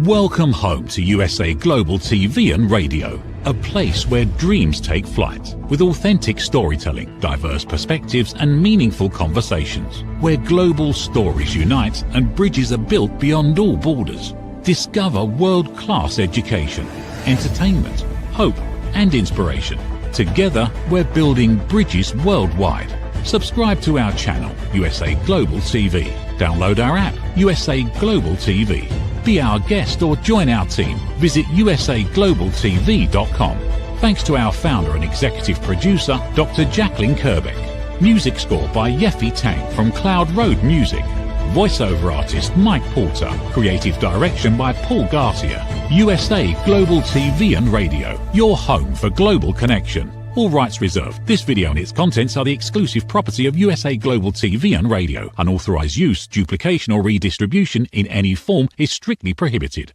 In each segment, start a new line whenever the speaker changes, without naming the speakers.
Welcome home to USA Global TV and Radio, a place where dreams take flight, with authentic storytelling, diverse perspectives and meaningful conversations, where global stories unite and bridges are built beyond all borders. Discover world-class education, entertainment, hope and inspiration. Together, we're building bridges worldwide. Subscribe to our channel, USA Global TV. Download our app, USA Global TV. Be our guest or join our team. Visit usaglobaltv.com. Thanks to our founder and executive producer, Dr. Jacqueline Kerbeck. Music score by Yeffy Tang from Cloud Road Music. Voiceover artist Mike Porter. Creative direction by Paul Garcia. USA Global TV and Radio, your home for global connection. All rights reserved. This video and its contents are the exclusive property of USA Global TV and Radio. Unauthorized use, duplication or redistribution in any form is strictly prohibited.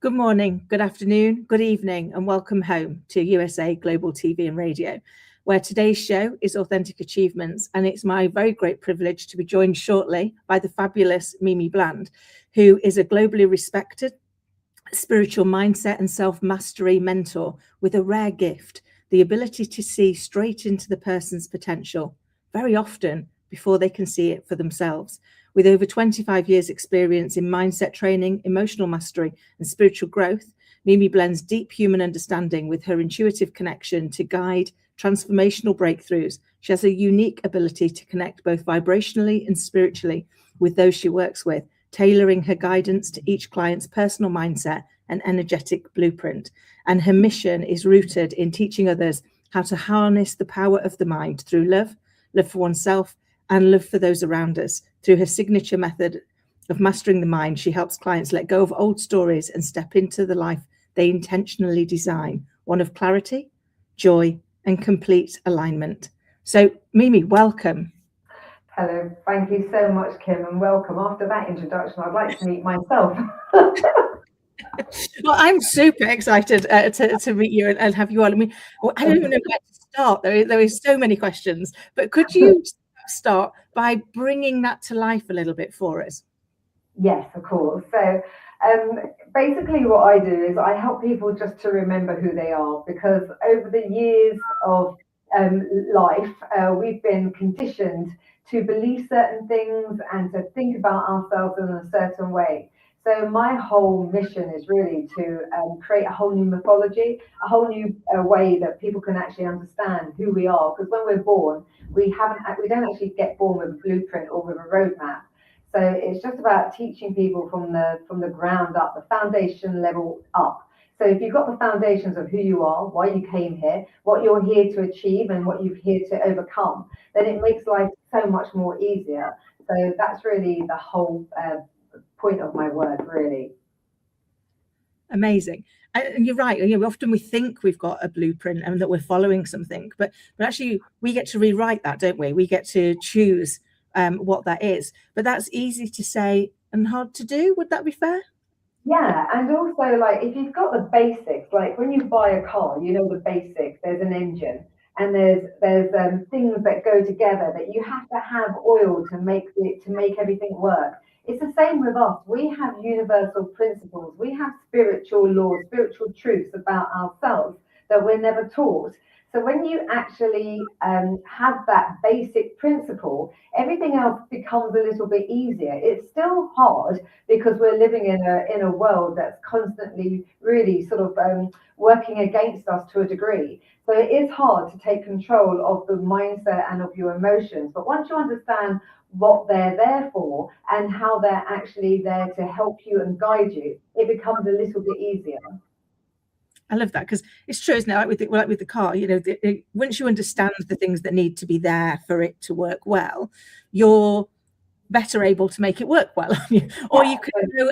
Good morning, good afternoon, good evening, and welcome home to USA Global TV and Radio, where today's show is Authentic Achievements, and it's my very great privilege to be joined shortly by the fabulous Mimi Bland, who is a globally respected spiritual mindset and self-mastery mentor with a rare gift, the ability to see straight into the person's potential, very often before they can see it for themselves. With over 25 years experience in mindset training, emotional mastery and spiritual growth, Mimi blends deep human understanding with her intuitive connection to guide transformational breakthroughs. She has a unique ability to connect both vibrationally and spiritually with those she works with, tailoring her guidance to each client's personal mindset and energetic blueprint. And her mission is rooted in teaching others how to harness the power of the mind through love for oneself, and love for those around us. Through her signature method of mastering the mind, she helps clients let go of old stories and step into the life they intentionally design, one of clarity, joy, and complete alignment. So, Mimi, welcome.
Hello, thank you so much, Kim, and welcome. After that introduction, I'd like to meet myself.
Well, I'm super excited to meet you and have you on. I mean, I don't even know where to start. There is so many questions, but could you start by bringing that to life a little bit for us?
Yes, of course. So basically what I do is I help people just to remember who they are, because over the years of life, we've been conditioned to believe certain things and to think about ourselves in a certain way. So my whole mission is really to create a whole new mythology, a whole new way that people can actually understand who we are. Because when we're born, we don't actually get born with a blueprint or with a roadmap. So it's just about teaching people from the ground up, the foundation level up. So if you've got the foundations of who you are, why you came here, what you're here to achieve and what you're here to overcome, then it makes life so much more easier. So that's really the whole point of my work, really.
Amazing. And you're right. Often we think we've got a blueprint and that we're following something, but actually we get to rewrite that, don't we? We get to choose what that is. But that's easy to say and hard to do. Would that be fair?
Yeah, and also, like, if you've got the basics, like when you buy a car, you know the basics. There's an engine, and there's things that go together that you have to have oil to make everything work. It's the same with us. We have universal principles. We have spiritual laws, spiritual truths about ourselves that we're never taught. So when you actually have that basic principle, everything else becomes a little bit easier. It's still hard because we're living in a world that's constantly really sort of working against us to a degree. So it is hard to take control of the mindset and of your emotions. But once you understand what they're there for and how they're actually there to help you and guide you, it becomes a little bit easier.
I love that, because it's true, isn't it? Like with the car, once you understand the things that need to be there for it to work well, you're better able to make it work well. Or you can go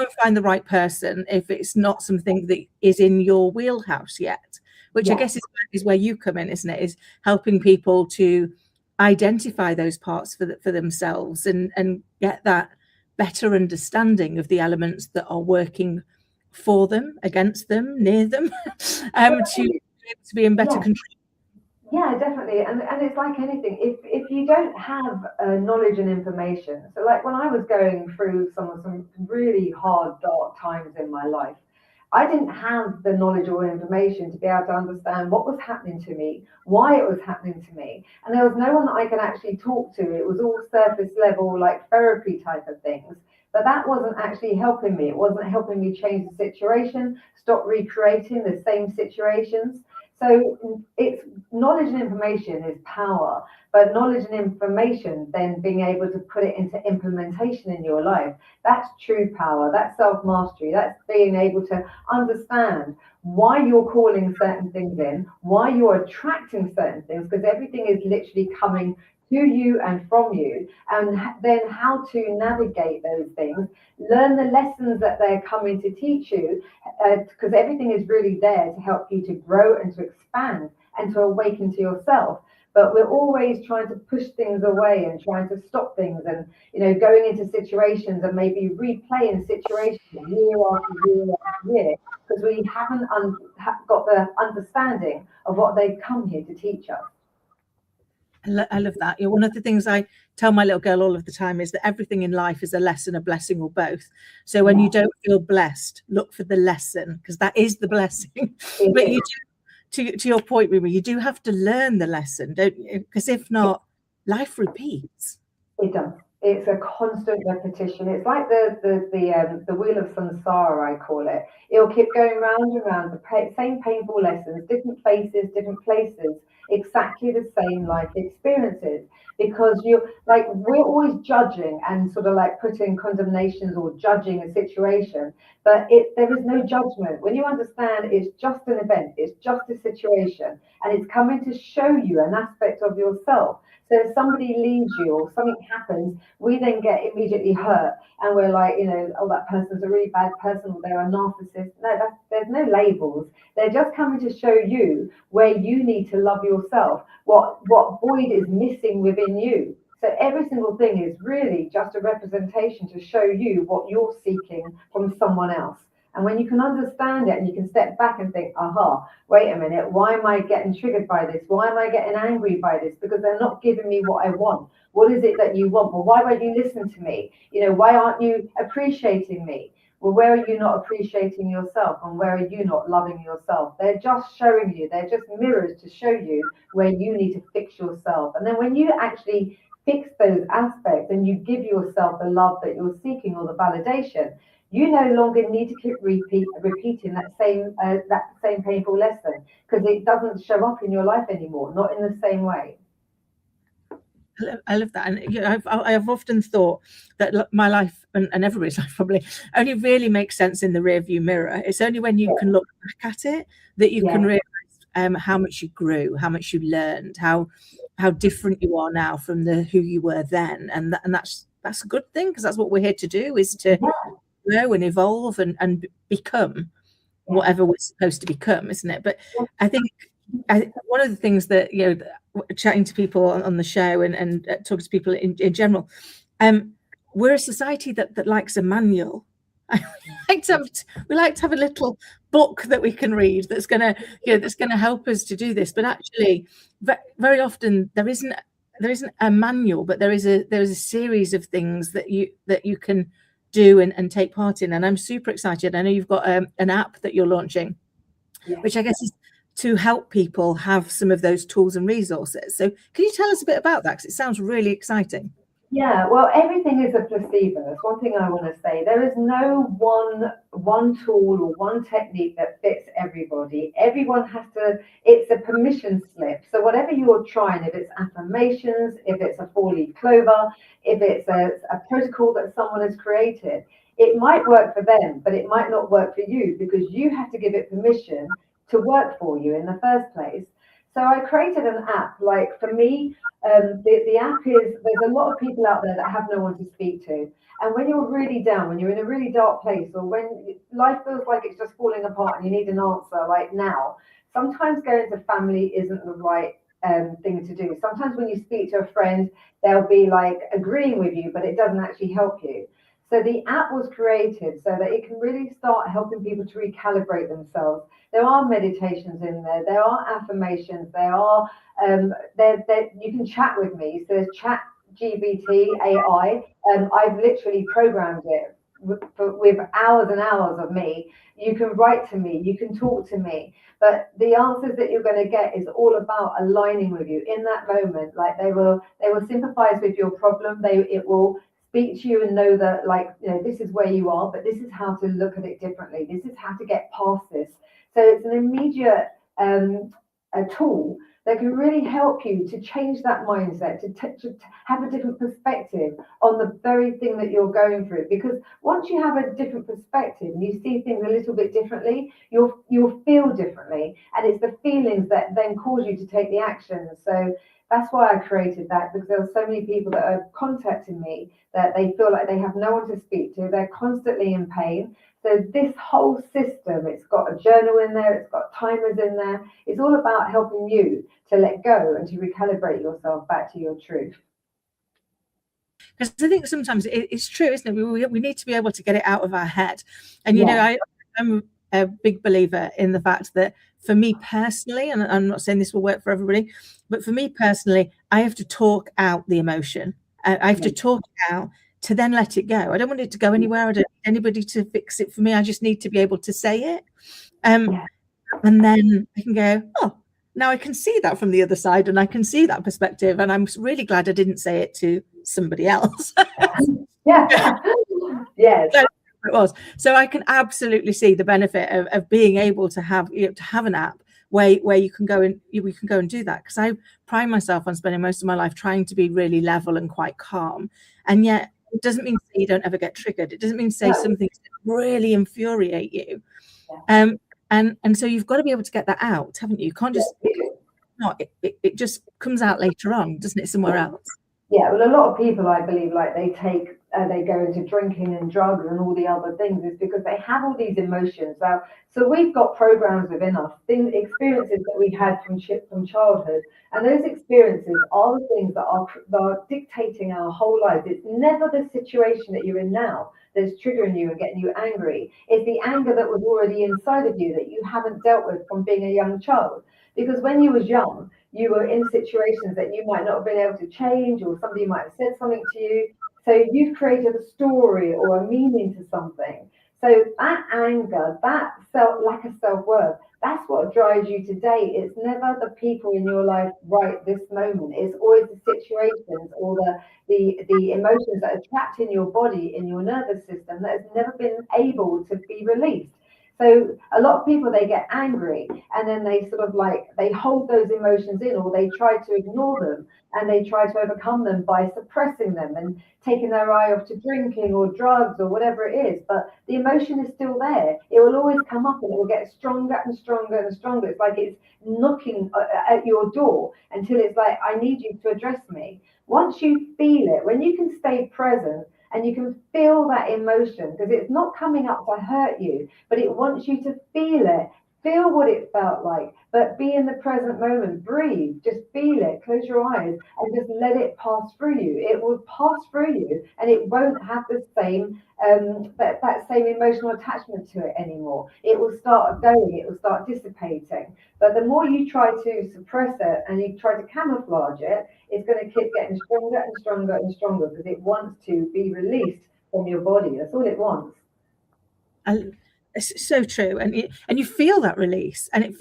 and find the right person if it's not something that is in your wheelhouse yet, which I guess is where you come in, isn't it? Is helping people to identify those parts for themselves and get that better understanding of the elements that are working for them, against them, near them, to be in better control.
Yeah, definitely. And it's like anything. If you don't have knowledge and information, so like when I was going through some really hard, dark times in my life, I didn't have the knowledge or information to be able to understand what was happening to me, why it was happening to me. And there was no one that I could actually talk to. It was all surface level, like therapy type of things. But that wasn't actually helping me. It wasn't helping me change the situation, stop recreating the same situations. So it's knowledge and information is power, but knowledge and information, then being able to put it into implementation in your life, that's true power. That's self mastery. That's being able to understand why you're calling certain things in, why you're attracting certain things, because everything is literally coming to you and from you, and then how to navigate those things, learn the lessons that they're coming to teach you, because everything is really there to help you to grow and to expand and to awaken to yourself. But we're always trying to push things away and trying to stop things, and going into situations and maybe replaying situations year after year after year, because we haven't got the understanding of what they've come here to teach us.
I love that. One of the things I tell my little girl all of the time is that everything in life is a lesson, a blessing, or both. So when you don't feel blessed, look for the lesson, because that is the blessing. But you do, to your point, Rima, you do have to learn the lesson, don't you? Because if not, life repeats.
It does. It's a constant repetition. It's like the wheel of samsara, I call it. It'll keep going round and round, the same painful lessons, different faces, different places, exactly the same life experiences. Because we're always judging and sort of like putting condemnations or judging a situation, but there is no judgment. When you understand it's just an event, it's just a situation, and it's coming to show you an aspect of yourself. So if somebody leaves you or something happens, we then get immediately hurt, and we're like, oh, that person's a really bad person, or they're a narcissist. No, there's no labels. They're just coming to show you where you need to love yourself, what void is missing within you. So every single thing is really just a representation to show you what you're seeking from someone else. And when you can understand it and you can step back and think, aha, wait a minute, why am I getting triggered by this? Why am I getting angry by this? Because they're not giving me what I want. What is it that you want? Well, why won't you listen to me? Why aren't you appreciating me? Well, where are you not appreciating yourself, and where are you not loving yourself? They're just showing you, they're just mirrors to show you where you need to fix yourself. And then when you actually fix those aspects and you give yourself the love that you're seeking or the validation, you no longer need to keep repeating that same painful lesson, because it doesn't show up in your life anymore, not in the same way.
I love that. And I've often thought that my life and everybody's life probably only really makes sense in the rear view mirror. It's only when you can look back at it that you can realize how much you grew, how much you learned, how different you are now from who you were then. And that's a good thing, because that's what we're here to do, is to grow and evolve and become whatever we're supposed to become, isn't it? But I think one of the things that, chatting to people on the show and talking to people in general, we're a society that likes a manual. we like to have a little book that we can read that's gonna help us to do this. But actually, very often there isn't a manual, but there is a series of things that you can do and take part in. And I'm super excited. I know you've got an app that you're launching, which I guess is to help people have some of those tools and resources. So can you tell us a bit about that? Because it sounds really exciting.
Yeah, well, everything is a placebo. That's one thing I want to say. There is no one tool or one technique that fits everybody. Everyone has to, it's a permission slip. So whatever you're trying, if it's affirmations, if it's a 4-leaf clover, if it's a protocol that someone has created, it might work for them, but it might not work for you, because you have to give it permission to work for you in the first place. So I created an app. Like for me, the app is, there's a lot of people out there that have no one to speak to. And when you're really down, when you're in a really dark place, or when life feels like it's just falling apart and you need an answer like now, sometimes going to family isn't the right thing to do. Sometimes when you speak to a friend, they'll be like agreeing with you, but it doesn't actually help you. So the app was created so that it can really start helping people to recalibrate themselves. There are meditations in there. There are affirmations. There are you can chat with me. So there's Chat GBT AI. I've literally programmed it with hours and hours of me. You can write to me. You can talk to me. But the answers that you're going to get is all about aligning with you in that moment. Like they will sympathize with your problem. It will speak to you and know that, like, you know, this is where you are, but this is how to look at it differently. This is how to get past this. So it's an immediate a tool that can really help you to change that mindset, to have a different perspective on the very thing that you're going through. Because once you have a different perspective and you see things a little bit differently, you'll feel differently. And it's the feelings that then cause you to take the action. So that's why I created that, because there are so many people that are contacting me that they feel like they have no one to speak to. They're constantly in pain. So this whole system, it's got a journal in there, it's got timers in there. It's all about helping you to let go and to recalibrate yourself back to your truth.
Because I think sometimes it's true, isn't it? We need to be able to get it out of our head. And, you know, I'm a big believer in the fact that for me personally, and I'm not saying this will work for everybody, but for me personally, I have to talk out the emotion. I have to talk it out to then let it go. I don't want it to go anywhere. I don't need anybody to fix it for me. I just need to be able to say it. And then I can go, oh, now I can see that from the other side and I can see that perspective. And I'm really glad I didn't say it to somebody else.
Yeah. Yes.
So it was. So I can absolutely see the benefit of being able to have, you know, to have an app where you can go and do that. Because I pride myself on spending most of my life trying to be really level and quite calm. And yet it doesn't mean to say you don't ever get triggered. It doesn't mean to say something really infuriate you. And so you've got to be able to get that out, haven't you? You can't just it just comes out later on, doesn't it, somewhere else?
Yeah, well, a lot of people, I believe, like they go into drinking and drugs and all the other things, is because they have all these emotions. So we've got programs within us, experiences that we had from childhood, and those experiences are the things that are dictating our whole life. It's never the situation that you're in now that's triggering you and getting you angry. It's the anger that was already inside of you that you haven't dealt with from being a young child. Because when you was young, you were in situations that you might not have been able to change, or somebody might have said something to you. So you've created a story or a meaning to something. So that anger, that lack of self-worth, that's what drives you today. It's never the people in your life right this moment. It's always the situations or the emotions that are trapped in your body, in your nervous system, that has never been able to be released. So a lot of people, they get angry and then they sort of they hold those emotions in, or they try to ignore them, and they try to overcome them by suppressing them and taking their eye off to drinking or drugs or whatever it is. But the emotion is still there. It will always come up and it will get stronger and stronger and stronger. It's like it's knocking at your door until it's like, I need you to address me. Once you feel it, when you can stay present, and you can feel that emotion, because it's not coming up to hurt you, but it wants you to feel it. Feel what it felt like, but be in the present moment. Breathe, just feel it. Close your eyes and just let it pass through you. It will pass through you, and it won't have the same that same emotional attachment to it anymore. It will start going. It will start dissipating. But the more you try to suppress it and you try to camouflage it, it's going to keep getting stronger and stronger and stronger, because it wants to be released from your body. That's all it wants.
It's so true, and you feel that release, and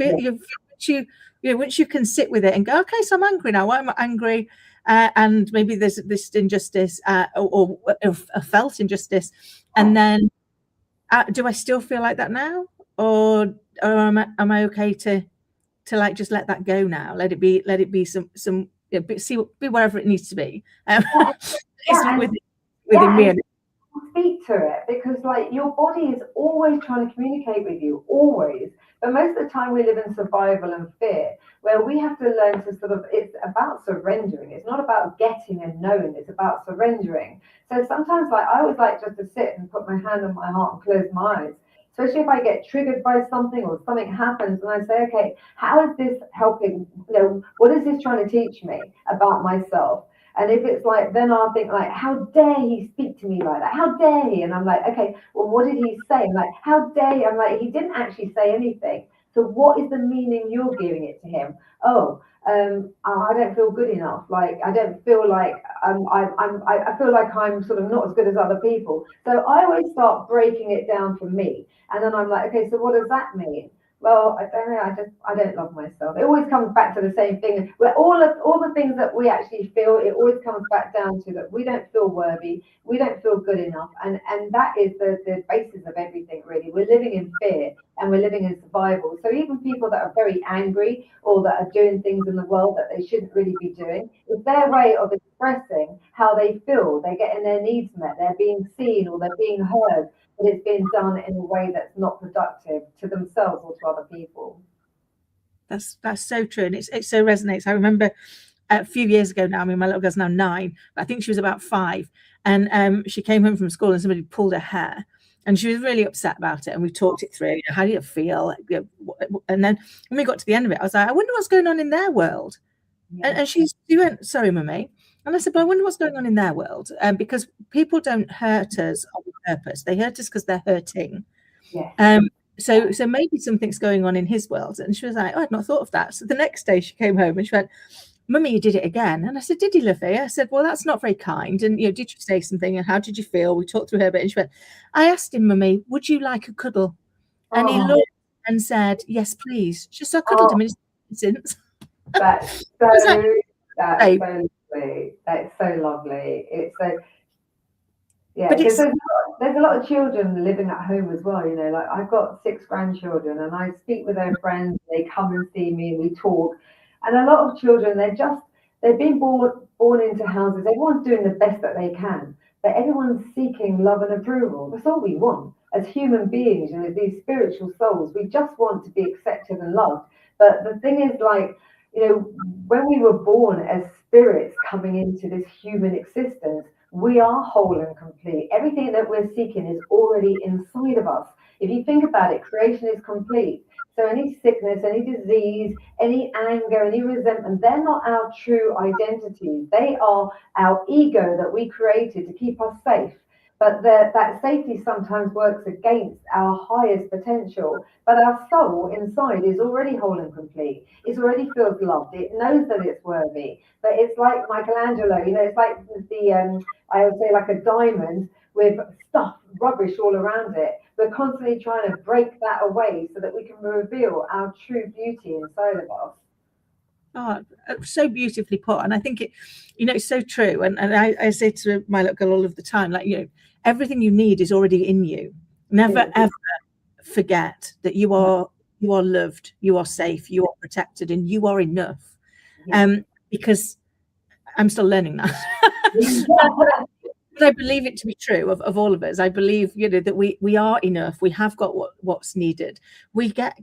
once you can sit with it and go, okay, so I'm angry now. Why am I angry? And maybe there's this injustice or felt injustice, and then do I still feel like that now, or am I okay to like just let that go now? Let it be some be whatever it needs to be. Within me.
Speak to it, because your body is always trying to communicate with you, always. But most of the time we live in survival and fear, where we have to learn to it's about surrendering. It's not about getting and knowing, it's about surrendering. So sometimes I always like just to sit and put my hand on my heart and close my eyes, especially if I get triggered by something or something happens, and I say, okay, how is this helping? What is this trying to teach me about myself? And if it's like, then I'll think like, how dare he speak to me like that? How dare he? And I'm like, okay, well, what did he say? I'm like, how dare he? I'm like, he didn't actually say anything. So what is the meaning you're giving it to him? Oh, I don't feel good enough. Like I don't feel like I feel like I'm sort of not as good as other people. So I always start breaking it down for me, and then I'm like, okay, so what does that mean? Well, I don't know. I don't love myself. It always comes back to the same thing. Where all the things that we actually feel, it always comes back down to that we don't feel worthy, we don't feel good enough, and that is the basis of everything. Really, we're living in fear and we're living in survival. So even people that are very angry or that are doing things in the world that they shouldn't really be doing, it's their way of expressing how they feel. They're getting their needs met. They're being seen or they're being heard. But it's being done in a way that's not productive to themselves or to other people.
That's so true, and it so resonates. I remember a few years ago now. I mean, my little girl's now 9, but I think she was about 5, and she came home from school and somebody pulled her hair, and she was really upset about it. And we talked it through. How do you feel? And then when we got to the end of it, I was like, I wonder what's going on in their world. Yeah. And she went, sorry, Mummy. And I said, but I wonder what's going on in their world. Because people don't hurt us on purpose. They hurt us because they're hurting.
Yeah.
So maybe something's going on in his world. And she was like, oh, I'd not thought of that. So the next day she came home and she went, Mummy, you did it again. And I said, did you, Lovey? I said, well, that's not very kind. And, did you say something? And how did you feel? We talked through her a bit. And she went, I asked him, Mummy, would you like a cuddle? And he looked and said, yes, please. She said, I cuddled him since.
That's so lovely. That's so lovely. It's so, yeah, because there's a lot of children living at home as well. Like I've got 6 grandchildren and I speak with their friends. They come and see me and we talk. And a lot of children, they've been born into houses. Everyone's doing the best that they can, but everyone's seeking love and approval. That's all we want as human beings, these spiritual souls. We just want to be accepted and loved. But the thing is, like, when we were born as spirits coming into this human existence, we are whole and complete. Everything that we're seeking is already inside of us. If you think about it, creation is complete. So any sickness, any disease, any anger, any resentment, they're not our true identities. They are our ego that we created to keep us safe. But that safety sometimes works against our highest potential. But our soul inside is already whole and complete. It already feels loved. It knows that it's worthy. But it's like Michelangelo, it's like I would say like a diamond with stuff, rubbish all around it. We're constantly trying to break that away so that we can reveal our true beauty inside of us.
Oh, so beautifully put. And I think it's so true. And I say to my little girl all of the time, like, everything you need is already in you. Never, ever forget that you are loved, you are safe, you are protected, and you are enough. Yeah. Because I'm still learning that. But I believe it to be true of all of us. I believe, that we are enough. We have got what's needed. We get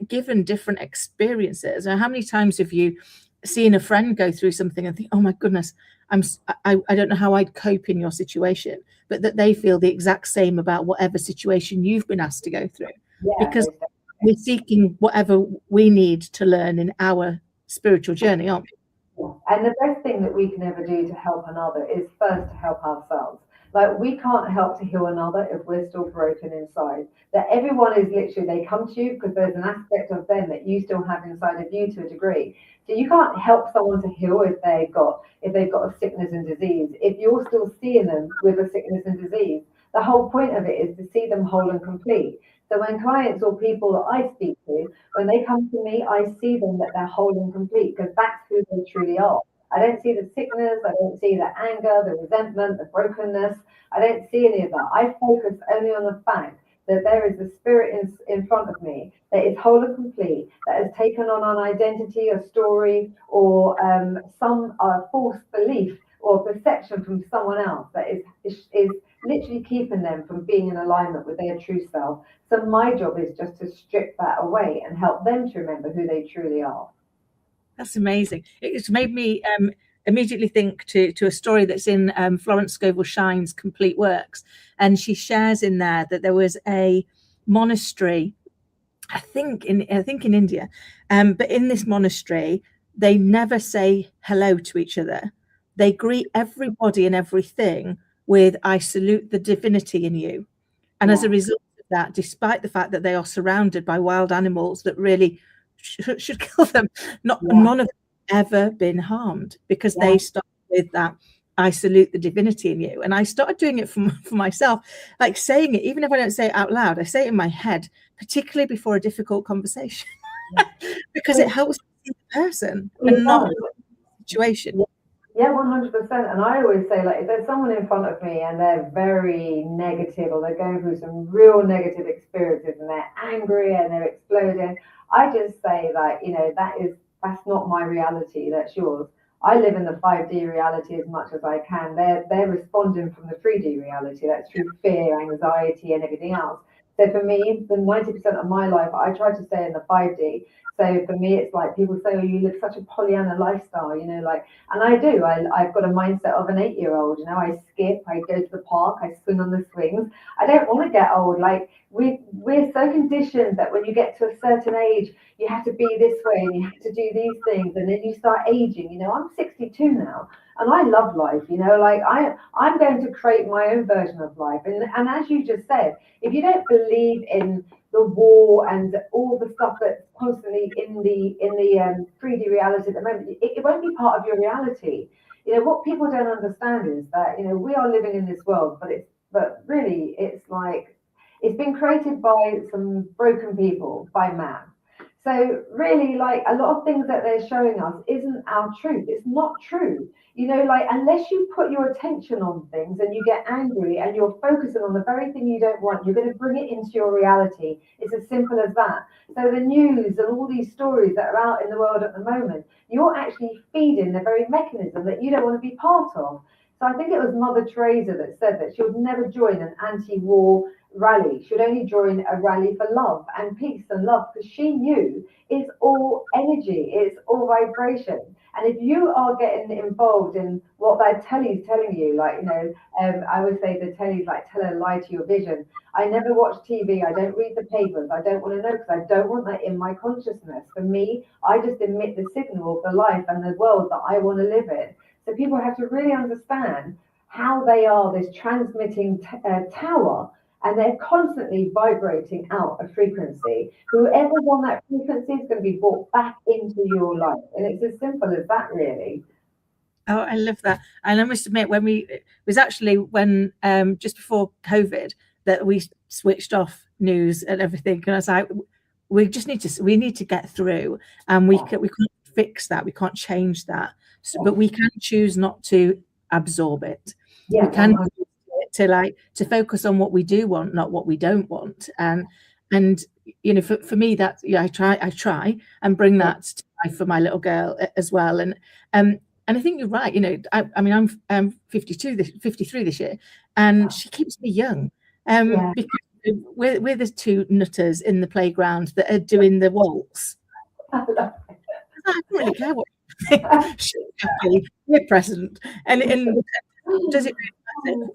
given different experiences. And how many times have you seen a friend go through something and think, oh my goodness, I don't know how I'd cope in your situation, but that they feel the exact same about whatever situation you've been asked to go through. Yeah, because we're seeking whatever we need to learn in our spiritual journey, aren't we?
And the best thing that we can ever do to help another is first to help ourselves. Like, we can't help to heal another if we're still broken inside. That everyone is literally, they come to you because there's an aspect of them that you still have inside of you to a degree. So you can't help someone to heal if they've got a sickness and disease. If you're still seeing them with a sickness and disease, the whole point of it is to see them whole and complete. So when clients or people that I speak to, when they come to me, I see them that they're whole and complete, because that's who they truly are. I don't see the sickness, I don't see the anger, the resentment, the brokenness. I don't see any of that. I focus only on the fact that there is a spirit in front of me that is whole and complete, that has taken on an identity, a story, or some false belief or perception from someone else that is literally keeping them from being in alignment with their true self. So my job is just to strip that away and help them to remember who they truly are.
That's amazing. It's made me immediately think to a story that's in Florence Scovel Shine's Complete Works. And she shares in there that there was a monastery, I think in India, but in this monastery, they never say hello to each other. they greet everybody and everything with, I salute the divinity in you. And as a result of that, despite the fact that they are surrounded by wild animals that really should kill them, none of them have ever been harmed, because they start with that, I salute the divinity in you. And I started doing it for myself, like saying it, even if I don't say it out loud, I say it in my head, particularly before a difficult conversation, because it helps the person and not the situation.
Yeah, 100%. And I always say, like, if there's someone in front of me and they're very negative, or they're going through some real negative experiences and they're angry and they're exploding, I just say, like, you know, that's not my reality, that's yours. I live in the 5D reality as much as I can. They're responding from the 3D reality. That's through fear, anxiety, and everything else. So for me, the 90% of my life, I try to stay in the 5D. So for me, it's like people say, oh, you live such a Pollyanna lifestyle, you know, like, and I do. I've got a mindset of an 8-year-old. You know, I skip, I go to the park, I swing on the swings. I don't want to get old. Like, we're so conditioned that when you get to a certain age, you have to be this way and you have to do these things, and then you start aging. You know, I'm 62 now, and I love life. You know, like I'm going to create my own version of life. And as you just said, if you don't believe in the war and all the stuff that's constantly in the 3D reality at the moment, it won't be part of your reality. You know, what people don't understand is that, you know, we are living in this world, but really it's like, it's been created by some broken people, by man. So really, like, a lot of things that they're showing us isn't our truth. It's not true. You know, like, unless you put your attention on things and you get angry and you're focusing on the very thing you don't want, you're going to bring it into your reality. It's as simple as that. So the news and all these stories that are out in the world at the moment, you're actually feeding the very mechanism that you don't want to be part of. So I think it was Mother Teresa that said that she would never join an anti-war rally. She would only join a rally for love and peace and love, because she knew it's all energy, it's all vibration. And if you are getting involved in what that telly's telling you, like, you know, I would say the telly's like, tell a lie to your vision. I never watch TV. I don't read the papers. I don't want to know, because I don't want that in my consciousness. For me, I just emit the signal of the life and the world that I want to live in. So people have to really understand how they are this transmitting tower, and they're constantly vibrating out a frequency. Whoever's on that frequency is going to be brought back into your life. And it's as simple as that, really.
Oh, I love that. And I must admit, it was actually when just before COVID that we switched off news and everything. And I was like, we need to get through, and we can't fix that. We can't change that. So, but we can choose not to absorb it. We can to focus on what we do want, not what we don't want. And you know, for me, that I try and bring that to life for my little girl as well. And I think you're right. You know, I mean, I'm 53 this year, and she keeps me young. Because we're the two nutters in the playground that are doing the waltz. I don't really care what she's happy, we're present. And does it really matter?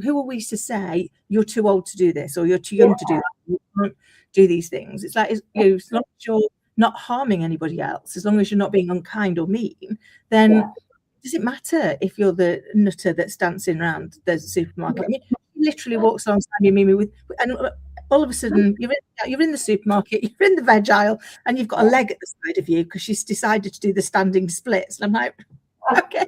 Who are we to say you're too old to do this, or you're too young to do that? You can't do these things. It's like, as long as you're not harming anybody else, as long as you're not being unkind or mean, then does it matter if you're the nutter that's dancing around the supermarket? I mean, literally walks alongside me and all of a sudden you're in the supermarket, you're in the veg aisle, and you've got a leg at the side of you because she's decided to do the standing splits. And I'm like, okay.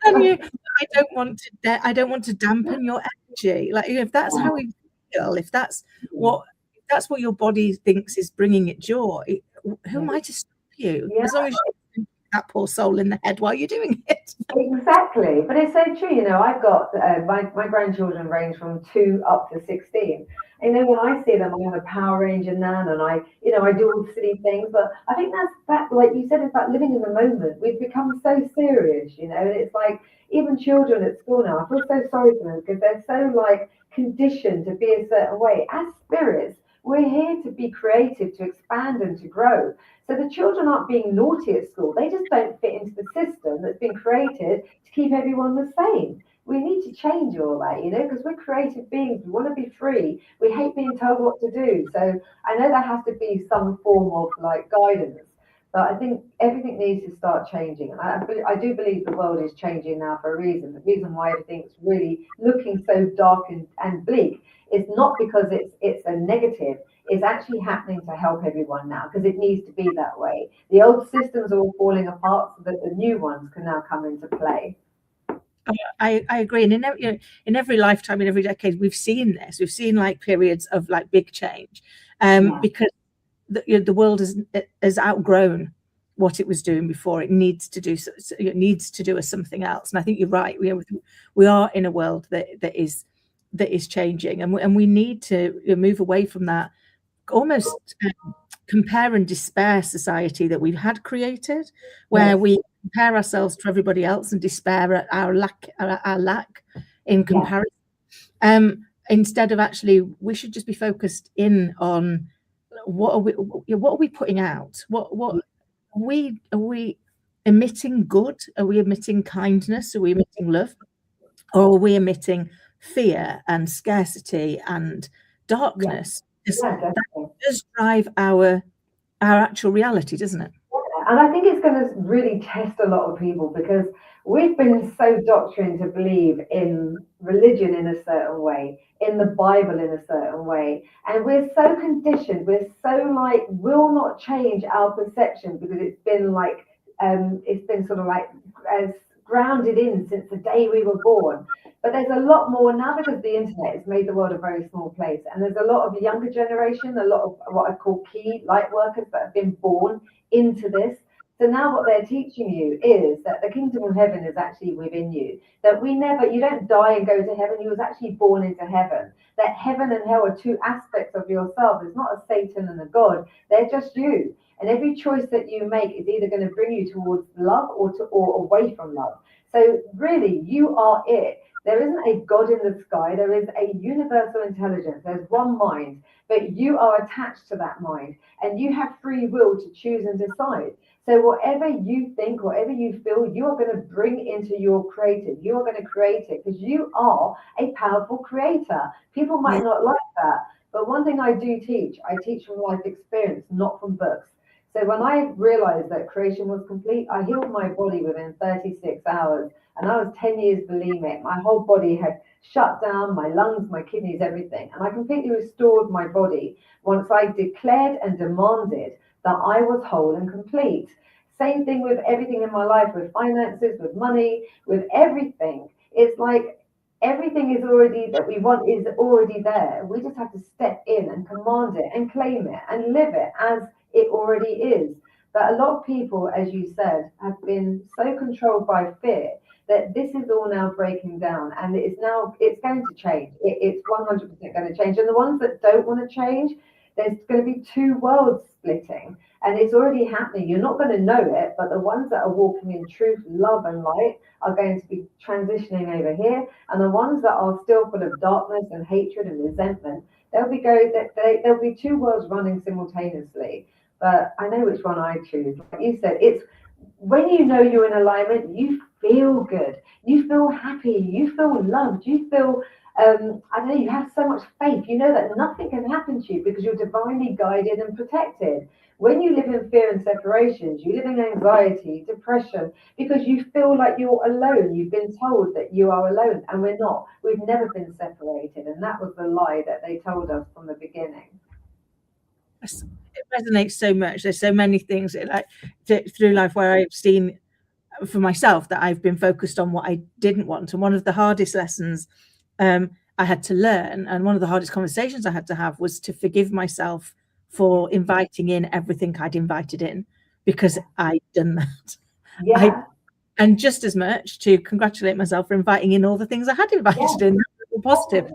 And I don't want to dampen your energy. Like, if that's how we feel, if that's what your body thinks is bringing it joy, who am I to stop you? As long as you don't that poor soul in the head while you're doing it.
Exactly. But it's so true. You know, I've got my grandchildren range from 2 up to 16. And then when I see them, I have a Power Ranger nan, and I do all silly things. But I think that, like you said, it's about living in the moment. We've become so serious, you know. And it's like, even children at school now, I feel so sorry for them, because they're so like conditioned to be a certain way. As spirits, we're here to be creative, to expand and to grow. So the children aren't being naughty at school. They just don't fit into the system that's been created to keep everyone the same. We need to change all that, you know, because we're creative beings. We want to be free. We hate being told what to do. So I know there has to be some form of like guidance. But I think everything needs to start changing. And I do believe the world is changing now for a reason. The reason why everything's really looking so dark and bleak is not because it's a negative. It's actually happening to help everyone now because it needs to be that way. The old systems are all falling apart so that the new ones can now come into play.
I agree. And in every lifetime, in every decade, we've seen this. We've seen like periods of like big change because the world has outgrown what it was doing before. It needs to do something else. And I think you're right. We are in a world that is changing, and we need to move away from that almost compare and despair society that we've had created, where we compare ourselves to everybody else and despair at our lack in comparison. Instead of actually, we should just be focused in on what are we putting out? What are we emitting good? Are we emitting kindness? Are we emitting love? Or are we emitting fear and scarcity and darkness? That does drive our actual reality, doesn't it?
And I think it's going to really test a lot of people because we've been so doctrined to believe in religion in a certain way, in the Bible in a certain way. And we're so conditioned, we're so like, will not change our perception because it's been sort of like as grounded in since the day we were born. But there's a lot more now because the internet has made the world a very small place. And there's a lot of younger generation, a lot of what I call key light workers that have been born into this. So now what they're teaching you is that the kingdom of heaven is actually within you, that you don't die and go to heaven, you was actually born into heaven, that heaven and hell are two aspects of yourself. It's not a Satan and a God, they're just you. And every choice that you make is either going to bring you towards love or away from love. So really, you are it. There isn't a God in the sky. There is a universal intelligence. There's one mind, but you are attached to that mind and you have free will to choose and decide. So whatever you think, whatever you feel, you are going to bring into your creative. You are going to create it because you are a powerful creator. People might not like that. But one thing I do teach, I teach from life experience, not from books. So when I realized that creation was complete, I healed my body within 36 hours. And I was 10 years bulimic. My whole body had shut down, my lungs, my kidneys, everything. And I completely restored my body once I declared and demanded that I was whole and complete. Same thing with everything in my life, with finances, with money, with everything. It's like everything is already that we want is already there. We just have to step in and command it and claim it and live it as it already is. But a lot of people, as you said, have been so controlled by fear that this is all now breaking down, and it's going to change. It's 100% going to change. And the ones that don't want to change, there's going to be two worlds splitting, and it's already happening. You're not going to know it, but the ones that are walking in truth, love, and light are going to be transitioning over here, and the ones that are still full of darkness and hatred and resentment, there'll be two worlds running simultaneously. But I know which one I choose. Like you said, it's when you know you're in alignment, you feel good, you feel happy, you feel loved, you feel I don't know, you have so much faith, you know that nothing can happen to you because you're divinely guided and protected. When you live in fear and separations, you live in anxiety, depression, because you feel like you're alone. You've been told that you are alone, and we're not. We've never been separated, and that was the lie that they told us from the beginning.
It resonates so much. There's so many things through life where I've seen for myself that I've been focused on what I didn't want. And one of the hardest lessons I had to learn, and one of the hardest conversations I had to have, was to forgive myself for inviting in everything I'd invited in, because I'd done that. And just as much to congratulate myself for inviting in all the things I had invited in, positive.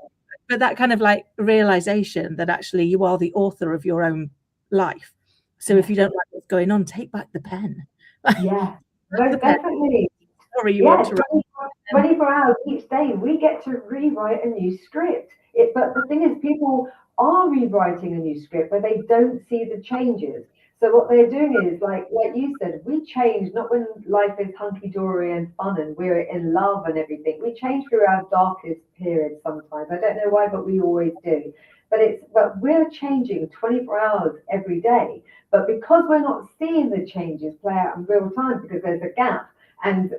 But that kind of like realization that actually you are the author of your own life. So if you don't like what's going on, take back the pen.
Definitely.
Sorry, you want to write.
24 hours each day, we get to rewrite a new script. But the thing is, people are rewriting a new script, but they don't see the changes. So what they're doing is, like you said, we change not when life is hunky-dory and fun and we're in love and everything. We change through our darkest periods sometimes. I don't know why, but we always do. but we're changing 24 hours every day. But because we're not seeing the changes play out in real time, because there's a gap, and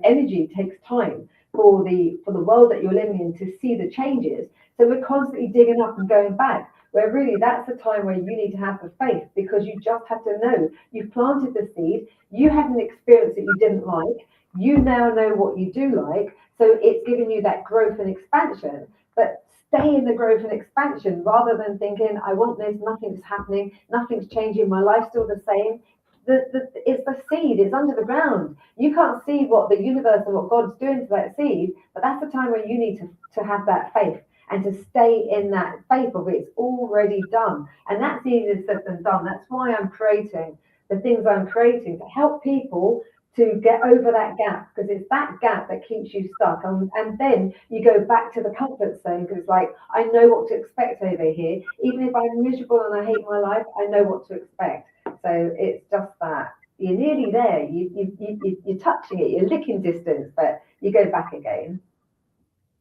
energy takes time for the world that you're living in to see the changes. So we're constantly digging up and going back, where really that's the time where you need to have the faith, because you just have to know you've planted the seed, you had an experience that you didn't like, you now know what you do like, so it's giving you that growth and expansion. But stay in the growth and expansion rather than thinking, I want this, nothing's happening, nothing's changing, my life's still the same. It's the seed, it's under the ground. You can't see what the universe and what God's doing to that seed, but that's the time where you need to have that faith and to stay in that faith of it's already done. And that's easier said than done. That's why I'm creating the things I'm creating, to help people to get over that gap, because it's that gap that keeps you stuck. And then you go back to the comfort zone, because it's like, I know what to expect over here. Even if I'm miserable and I hate my life, I know what to expect. So it's just that. You're nearly there. You're touching it. You're licking distance, but you go back again.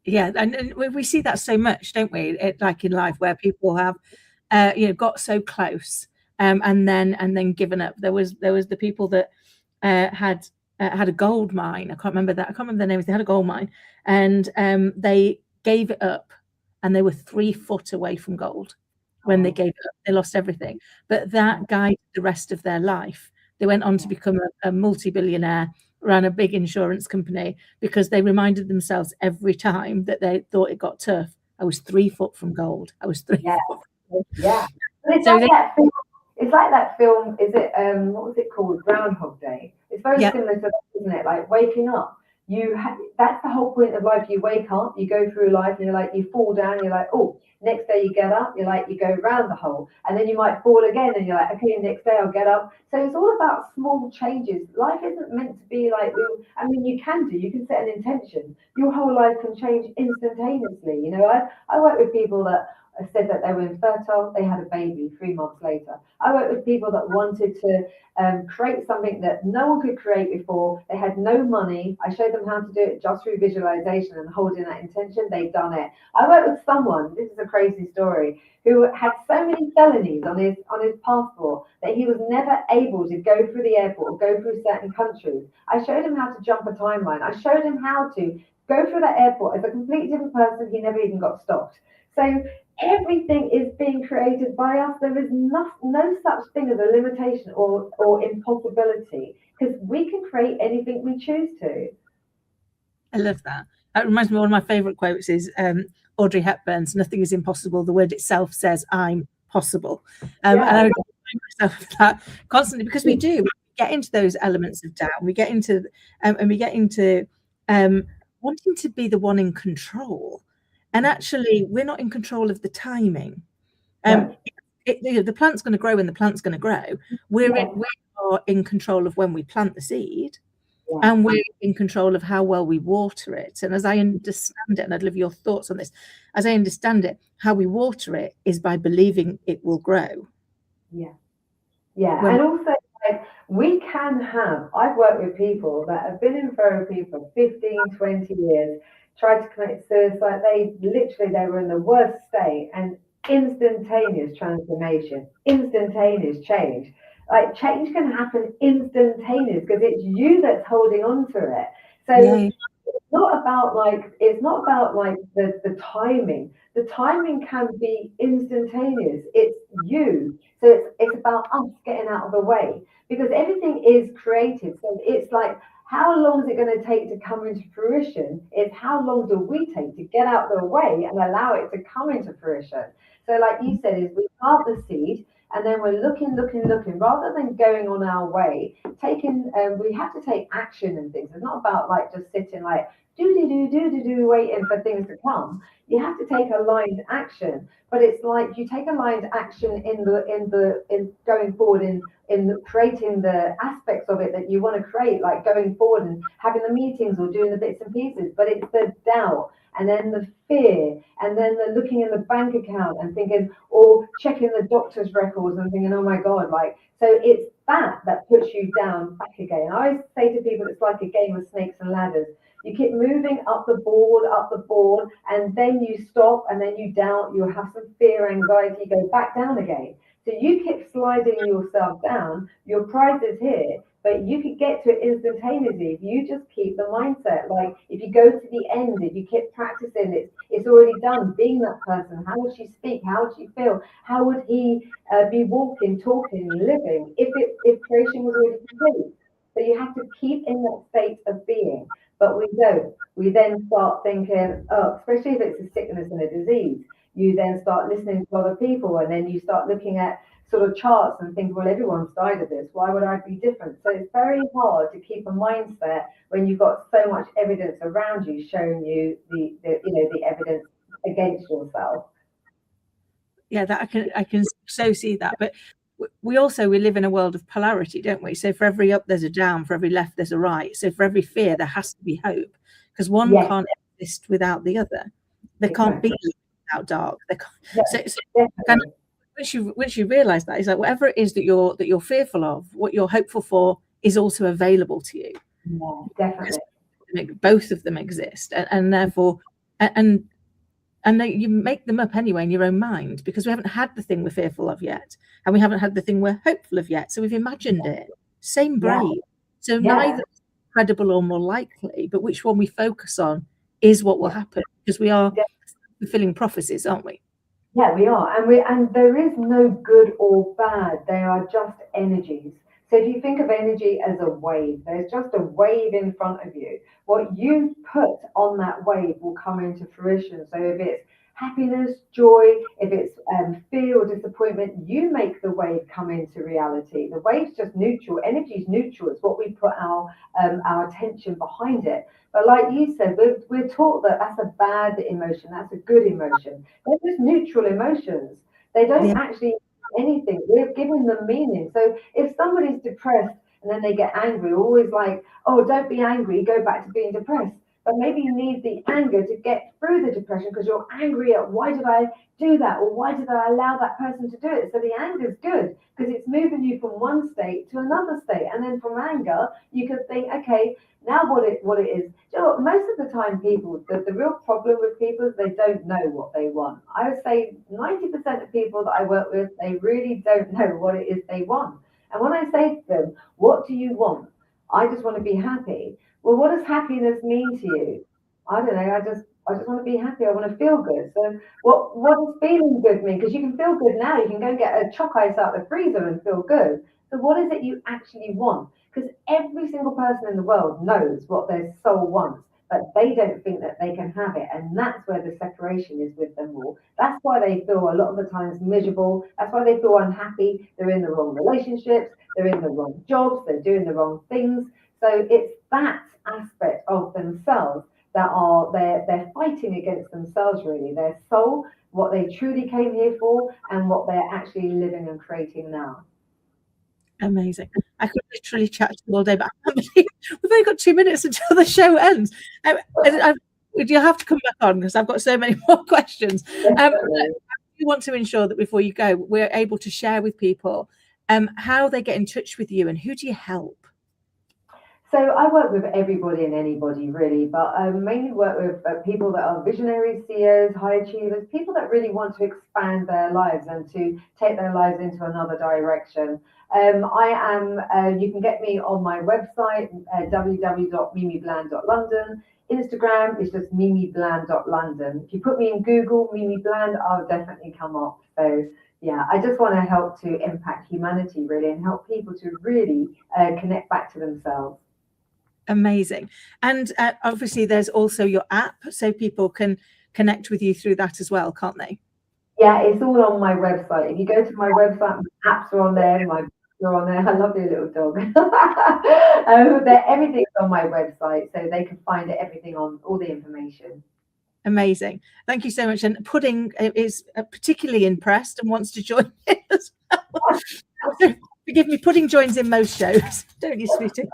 Yeah, and we see that so much, don't we? Like in life, where people have, got so close, and then given up. There was the people that had a gold mine. I can't remember the names. They had a gold mine, and they gave it up, and they were 3 foot away from gold when they gave it up. They lost everything, but that guided the rest of their life. They went on to become a multi-billionaire, ran a big insurance company, because they reminded themselves every time that they thought it got tough, I was 3 foot from gold. I was 3 foot.
Yeah. It's like that film. Is it what was it called? Groundhog Day. It's very similar to that, isn't it? Like waking up. That's the whole point of life. You wake up, you go through life, and you're like, you fall down, you're like, oh, next day you get up, you're like, you go round the hole, and then you might fall again, and you're like, okay, next day I'll get up. So it's all about small changes. Life isn't meant to be like, I mean, you can set an intention. Your whole life can change instantaneously. You know, I work with people that said that they were infertile, they had a baby 3 months later. I work with people that wanted to create something that no one could create before. They had no money. I showed them how to do it just through visualization and holding that intention. They've done it. I worked with someone, this is a crazy story, who had so many felonies on his passport that he was never able to go through the airport or go through certain countries. I showed him how to jump a timeline. I showed him how to go through that airport as a completely different person. He never even got stopped. So everything is being created by us. There is no such thing as a limitation or impossibility, because we can create anything we choose to.
I love that. That reminds me of one of my favourite quotes is Audrey Hepburn's, "Nothing is impossible. The word itself says I'm possible." And I remind myself of that constantly, because we do. We get into those elements of doubt. We get into wanting to be the one in control. And actually, we're not in control of the timing. The plant's going to grow when the plant's going to grow. We are in control of when we plant the seed, and we're in control of how well we water it. And as I understand it, and I'd love your thoughts on this, as I understand it, how we water it is by believing it will grow.
And also, like, we can have, I've worked with people that have been in therapy for 15, 20 years, tried to commit suicide. They were in the worst state, and instantaneous transformation, instantaneous change. Like, change can happen instantaneous, because it's you that's holding on to it. So it's not about the timing. The timing can be instantaneous. It's you. So it's about us getting out of the way, because everything is created. So it's like, how long is it going to take to come into fruition? Is how long do we take to get out of the way and allow it to come into fruition? So like you said, is we plant the seed, and then we're looking, rather than going on our way, we have to take action and things. It's not about like just sitting like waiting for things to come. You have to take aligned action, but it's like you take aligned action in going forward in creating the aspects of it that you want to create, like going forward and having the meetings or doing the bits and pieces. But it's the doubt, and then the fear, and then the looking in the bank account and thinking, or checking the doctor's records and thinking, oh my God, like, so it's that puts you down back again. I always say to people, it's like a game of snakes and ladders. You keep moving up the board, and then you stop, and then you doubt, you have some fear, anxiety, you go back down again. So you keep sliding yourself down, your prize is here, but you could get to it instantaneously if you just keep the mindset. Like if you go to the end, if you keep practicing it, it's already done. Being that person, how would she speak? How would she feel? How would he be walking, talking, living if creation was already complete? So you have to keep in that state of being, but we don't. We then start thinking, oh, especially if it's a sickness and a disease, you then start listening to other people, and then you start looking at sort of charts and think, well, everyone's died of this. Why would I be different? So it's very hard to keep a mindset when you've got so much evidence around you showing you the evidence against yourself.
Yeah, that I can so see that. But we live in a world of polarity, don't we? So for every up, there's a down. For every left, there's a right. So for every fear, there has to be hope, because one can't exist without the other. There can't be without dark. There can't, kind of, once you realize that, it's like whatever it is that you're fearful of, what you're hopeful for is also available to you.
Yeah, definitely.
Both of them exist, and therefore, and you make them up anyway in your own mind, because we haven't had the thing we're fearful of yet, and we haven't had the thing we're hopeful of yet. So we've imagined it. Same brain. So neither is credible or more likely, but which one we focus on is what will happen, because we are fulfilling prophecies, aren't we?
Yeah, we are, and there is no good or bad. They are just energies. So if you think of energy as a wave, there's just a wave in front of you. What you put on that wave will come into fruition. So if it's happiness, joy, if it's fear or disappointment, you make the wave come into reality. The wave's just neutral. Energy is neutral. It's what we put our attention behind it. But like you said, we're taught that that's a bad emotion, that's a good emotion. They're just neutral emotions. They don't actually anything. We're giving them meaning. So if somebody's depressed and then they get angry, we're always like, oh, don't be angry, go back to being depressed. But maybe you need the anger to get through the depression, because you're angry at, why did I do that, or why did I allow that person to do it? So the anger is good, because it's moving you from one state to another state. And then from anger, you could think, okay, now what it is. You know what, most of the time people, the real problem with people is they don't know what they want. I would say 90% of people that I work with, they really don't know what it is they want. And when I say to them, what do you want? I just want to be happy. Well, what does happiness mean to you? I don't know. I just want to be happy. I want to feel good. So what does feeling good mean? Because you can feel good now. You can go and get a choc ice out the freezer and feel good. So what is it you actually want? Because every single person in the world knows what their soul wants, but they don't think that they can have it. And that's where the separation is with them all. That's why they feel a lot of the times miserable. That's why they feel unhappy. They're in the wrong relationships. They're in the wrong jobs. They're doing the wrong things. So it's that aspect of themselves that they're fighting against themselves, really. Their soul, what they truly came here for, and what they're actually living and creating now.
Amazing. I could literally chat to you all day, but I can't believe we've only got 2 minutes until the show ends. You have to come back on, because I've got so many more questions. We want to ensure that before you go, we're able to share with people how they get in touch with you, and who do you help?
So I work with everybody and anybody, really, but I mainly work with people that are visionaries, CEOs, high achievers, people that really want to expand their lives and to take their lives into another direction. You can get me on my website, www.mimibland.london. Instagram is just mimibland.london. If you put me in Google, Mimi Bland, I'll definitely come up. So yeah, I just want to help to impact humanity, really, and help people to really connect back to themselves.
Amazing. And obviously there's also your app, so people can connect with you through that as well, can't they?
Yeah, it's all on my website. If you go to my website, my apps are on there, my books are on there. I love your little dog. Everything's on my website, so they can find everything on all the information.
Amazing. Thank you so much. And Pudding is particularly impressed and wants to join in as well. Forgive me, Pudding joins in most shows, don't you, sweetie?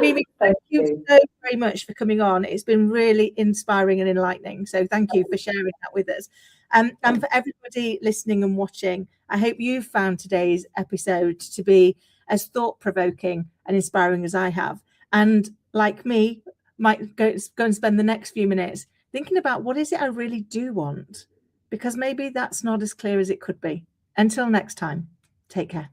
Mimi, thank you so very much for coming on. It's been really inspiring and enlightening. So thank you for sharing that with us. And for everybody listening and watching, I hope you found today's episode to be as thought-provoking and inspiring as I have. And like me, might go and spend the next few minutes thinking about what is it I really do want, because maybe that's not as clear as it could be. Until next time, take care.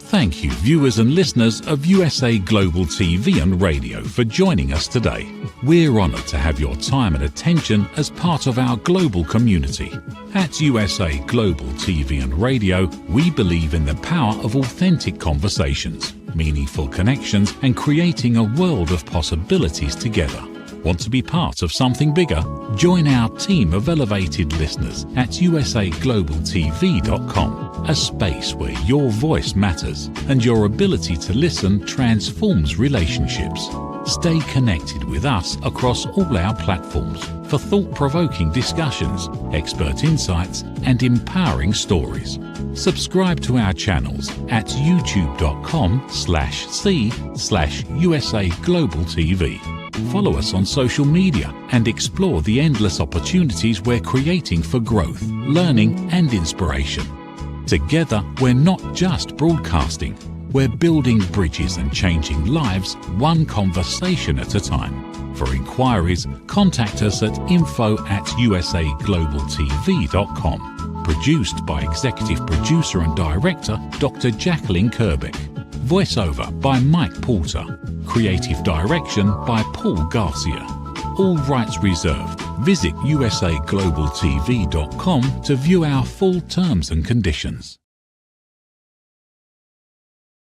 Thank you, viewers and listeners of USA Global TV and Radio, for joining us today. We're honoured to have your time and attention as part of our global community. At USA Global TV and Radio, we believe in the power of authentic conversations, meaningful connections, and creating a world of possibilities together. Want to be part of something bigger? Join our team of elevated listeners at usaglobaltv.com, a space where your voice matters and your ability to listen transforms relationships. Stay connected with us across all our platforms for thought-provoking discussions, expert insights, and empowering stories. Subscribe to our channels at youtube.com/c/USA Global TV. Follow us on social media and explore the endless opportunities we're creating for growth, learning, and inspiration. Together, we're not just broadcasting, we're building bridges and changing lives one conversation at a time. For inquiries, contact us at info@usaglobaltv.com. Produced by Executive Producer and Director Dr. Jacqueline Kerbeck. Voiceover by Mike Porter. Creative direction by Paul Garcia. All rights reserved. Visit usaglobaltv.com to view our full terms and conditions.